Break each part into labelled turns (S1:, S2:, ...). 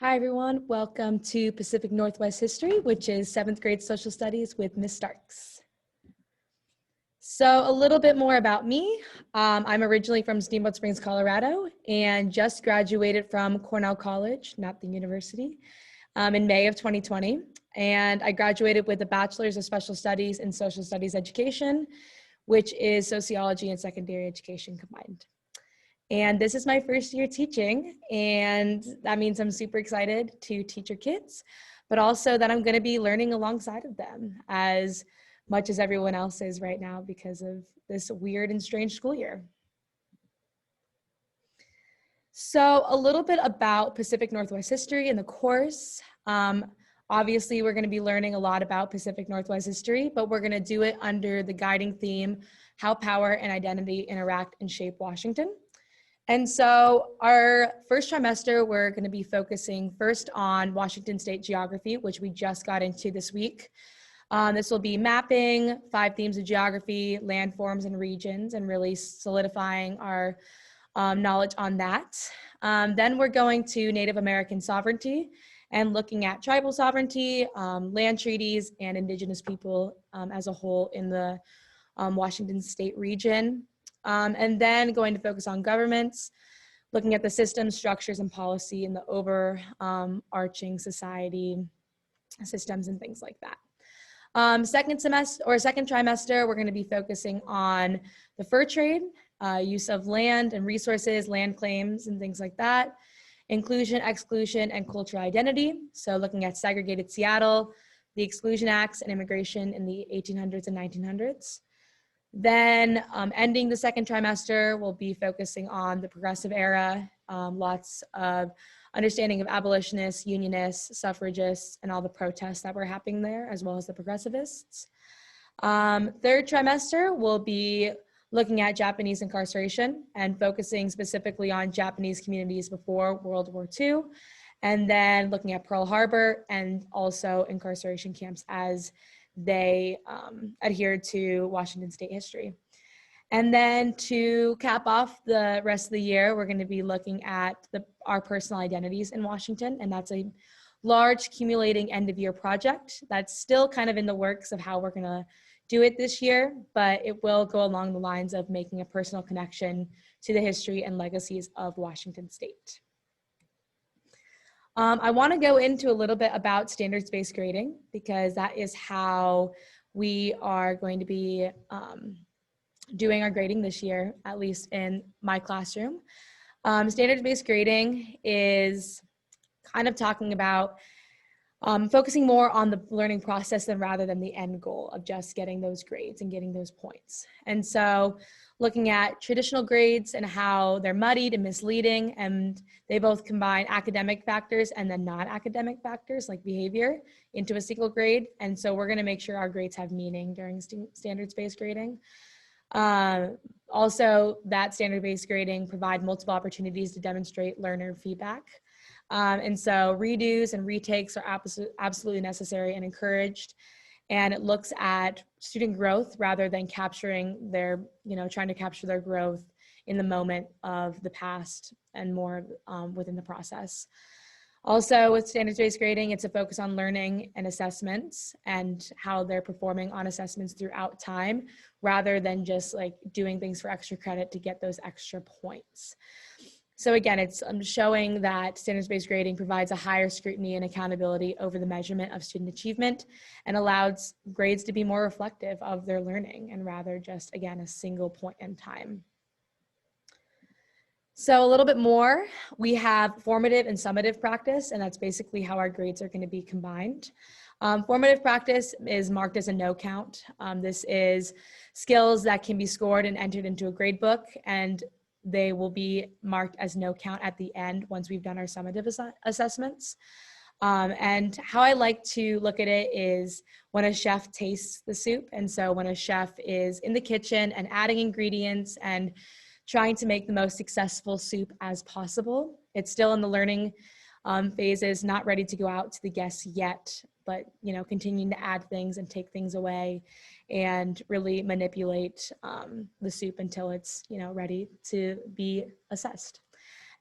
S1: Hi, everyone. Welcome to Pacific Northwest History, which is 7th grade social studies with Ms. Starks. So a little bit more about me. I'm originally from Steamboat Springs, Colorado, and just graduated from Cornell College, not the university, in May of 2020. And I graduated with a Bachelor's of Special Studies in Social Studies Education, which is sociology and secondary education combined. And this is my first year teaching, and that means I'm super excited to teach your kids, but also that I'm going to be learning alongside of them as much as everyone else is right now because of this weird and strange school year. So a little bit about Pacific Northwest history in the course. Obviously, we're going to be learning a lot about Pacific Northwest history, but we're going to do it under the guiding theme, how power and identity interact and shape Washington. And so our first trimester, we're going to be focusing first on Washington State geography, which we just got into this week. This will be mapping 5 themes of geography, landforms, and regions, and really solidifying our knowledge on that. Then we're going to Native American sovereignty and looking at tribal sovereignty, land treaties, and Indigenous people as a whole in the Washington State region. And then going to focus on governments, looking at the systems, structures, and policy in the overarching society systems and things like that. Second trimester, we're going to be focusing on the fur trade, use of land and resources, land claims, and things like that. Inclusion, exclusion, and cultural identity. So looking at segregated Seattle, the Exclusion Acts, and immigration in the 1800s and 1900s. Then ending the second trimester, we'll be focusing on the progressive era, lots of understanding of abolitionists, unionists, suffragists, and all the protests that were happening there, as well as the progressivists. Third trimester, we'll be looking at Japanese incarceration and focusing specifically on Japanese communities before World War II, and then looking at Pearl Harbor and also incarceration camps as they adhered to Washington State history. And then to cap off the rest of the year, we're going to be looking at our personal identities in Washington, and that's a large accumulating end-of-year project that's still kind of in the works of how we're going to do it this year, but it will go along the lines of making a personal connection to the history and legacies of Washington State. I want to go into a little bit about standards-based grading because that is how we are going to be doing our grading this year, at least in my classroom. Standards-based grading is kind of talking about focusing more on the learning process rather than the end goal of just getting those grades and getting those points. And so looking at traditional grades and how they're muddied and misleading, and they both combine academic factors and then non-academic factors like behavior into a single grade. And so we're going to make sure our grades have meaning during standards-based grading. Also, that standard-based grading provide multiple opportunities to demonstrate learner feedback. And so redos and retakes are absolutely necessary and encouraged. And it looks at student growth rather than capturing their, trying to capture their growth in the moment of the past and more within the process. Also, with standards-based grading, it's a focus on learning and assessments and how they're performing on assessments throughout time, rather than just like doing things for extra credit to get those extra points. So again, it's showing that standards-based grading provides a higher scrutiny and accountability over the measurement of student achievement and allows grades to be more reflective of their learning and rather just, again, a single point in time. So a little bit more, we have formative and summative practice, and that's basically how our grades are going to be combined. Formative practice is marked as a no count. This is skills that can be scored and entered into a grade book, and they will be marked as no count at the end once we've done our summative assessments. And how I like to look at it is when a chef tastes the soup. And so when a chef is in the kitchen and adding ingredients and trying to make the most successful soup as possible, it's still in the learning phases, not ready to go out to the guests yet, but continuing to add things and take things away and really manipulate the soup until it's ready to be assessed.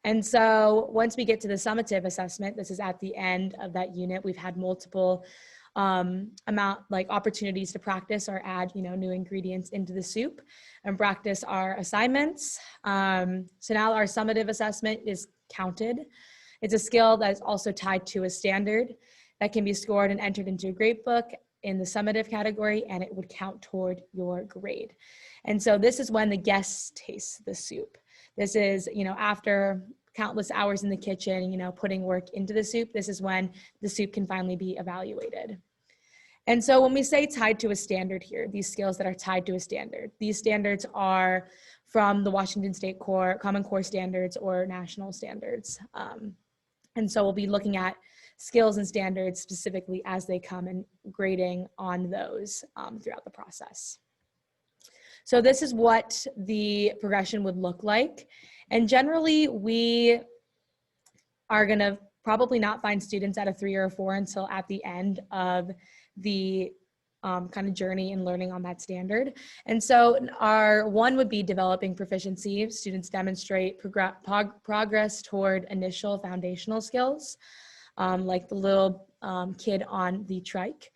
S1: And so once we get to the summative assessment, this is at the end of that unit, we've had multiple opportunities to practice or add, new ingredients into the soup and practice our assignments. So now our summative assessment is counted. It's a skill that is also tied to a standard that can be scored and entered into a grade book in the summative category, and it would count toward your grade. And so this is when the guests taste the soup. This is, after countless hours in the kitchen, putting work into the soup, this is when the soup can finally be evaluated. And so when we say tied to a standard here, these skills that are tied to a standard, these standards are from the Washington State Common Core standards or national standards. And so we'll be looking at skills and standards specifically as they come and grading on those throughout the process. So this is what the progression would look like. And generally, we are going to probably not find students at a 3 or a 4 until at the end of the kind of journey in learning on that standard. And so our one would be developing proficiency. Students demonstrate progress toward initial foundational skills, like the little kid on the trike.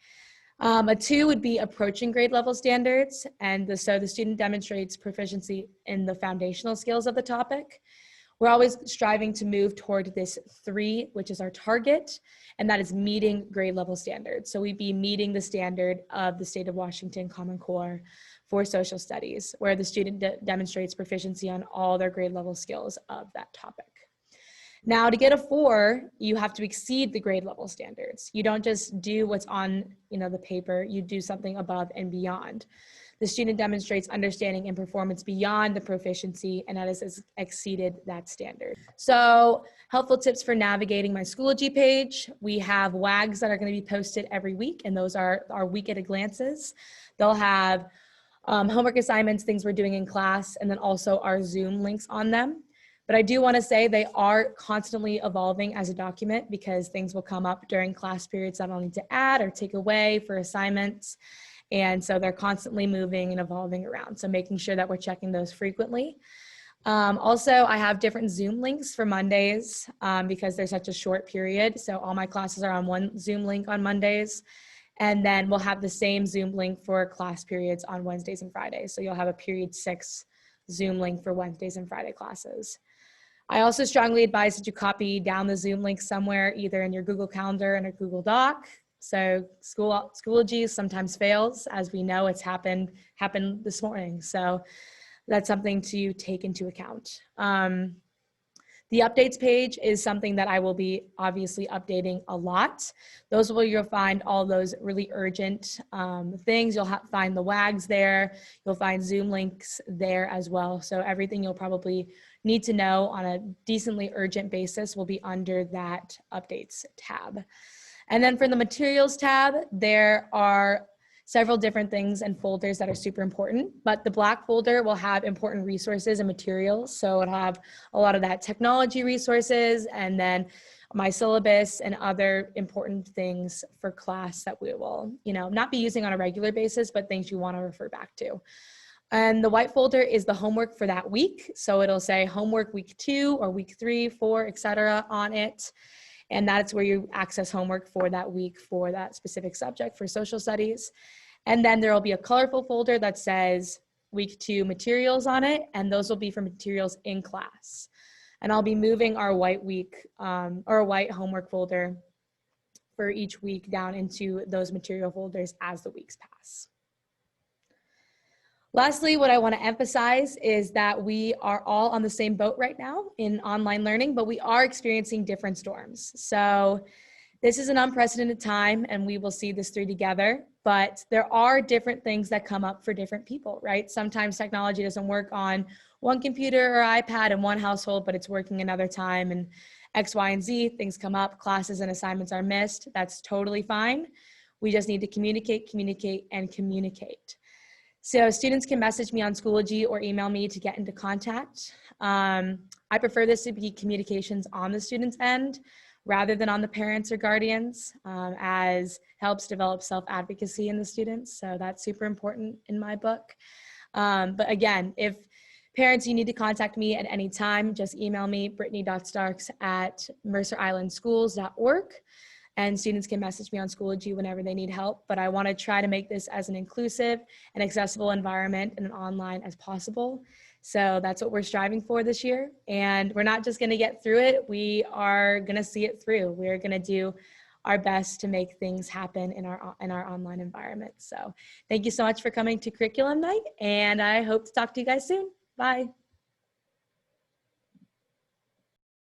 S1: A 2 would be approaching grade level standards. And so the student demonstrates proficiency in the foundational skills of the topic. We're always striving to move toward this 3, which is our target, and that is meeting grade level standards. So we'd be meeting the standard of the state of Washington Common Core for social studies, where the student demonstrates proficiency on all their grade level skills of that topic. Now, to get a 4, you have to exceed the grade level standards. You don't just do what's on, the paper, you do something above and beyond. The student demonstrates understanding and performance beyond the proficiency, and that has exceeded that standard. So, helpful tips for navigating my Schoology page. We have WAGs that are going to be posted every week, and those are our week at a glances. They'll have homework assignments, things we're doing in class, and then also our Zoom links on them. But I do want to say they are constantly evolving as a document because things will come up during class periods that I'll need to add or take away for assignments. And so they're constantly moving and evolving around. So making sure that we're checking those frequently. Also, I have different Zoom links for Mondays because there's such a short period. So all my classes are on one Zoom link on Mondays. And then we'll have the same Zoom link for class periods on Wednesdays and Fridays. So you'll have a period 6 Zoom link for Wednesdays and Friday classes. I also strongly advise that you copy down the Zoom link somewhere, either in your Google Calendar and a Google Doc. So Schoology sometimes fails. As we know, it's happened this morning. So that's something to take into account. The updates page is something that I will be obviously updating a lot. Those where you'll find all those really urgent things. You'll find the WAGs there. You'll find Zoom links there as well. So everything you'll probably need to know on a decently urgent basis will be under that updates tab. And then for the materials tab, there are several different things and folders that are super important, but the black folder will have important resources and materials. So it'll have a lot of that technology resources and then my syllabus and other important things for class that we will, not be using on a regular basis, but things you want to refer back to. And the white folder is the homework for that week. So it'll say homework week 2 or week 3, 4, etc. on it. And that's where you access homework for that week for that specific subject for social studies. And then there will be a colorful folder that says week 2 materials on it. And those will be for materials in class. And I'll be moving our white week or white homework folder for each week down into those material folders as the weeks pass. Lastly, what I want to emphasize is that we are all on the same boat right now in online learning, but we are experiencing different storms. So this is an unprecedented time and we will see this through together, but there are different things that come up for different people, right? Sometimes technology doesn't work on one computer or iPad in one household, but it's working another time and X, Y, and Z, things come up, classes and assignments are missed. That's totally fine. We just need to communicate, and communicate. So students can message me on Schoology or email me to get into contact. I prefer this to be communications on the student's end rather than on the parents or guardians, as helps develop self-advocacy in the students. So that's super important in my book. But again, if Parents, you need to contact me at any time. Just email me, brittany.starks@mercerislandschools.org. And students can message me on Schoology whenever they need help. But I want to try to make this as an inclusive and accessible environment and online as possible. So that's what we're striving for this year. And we're not just going to get through it. We are going to see it through. We're going to do our best to make things happen in our online environment. So thank you so much for coming to Curriculum Night. And I hope to talk to you guys soon. Bye.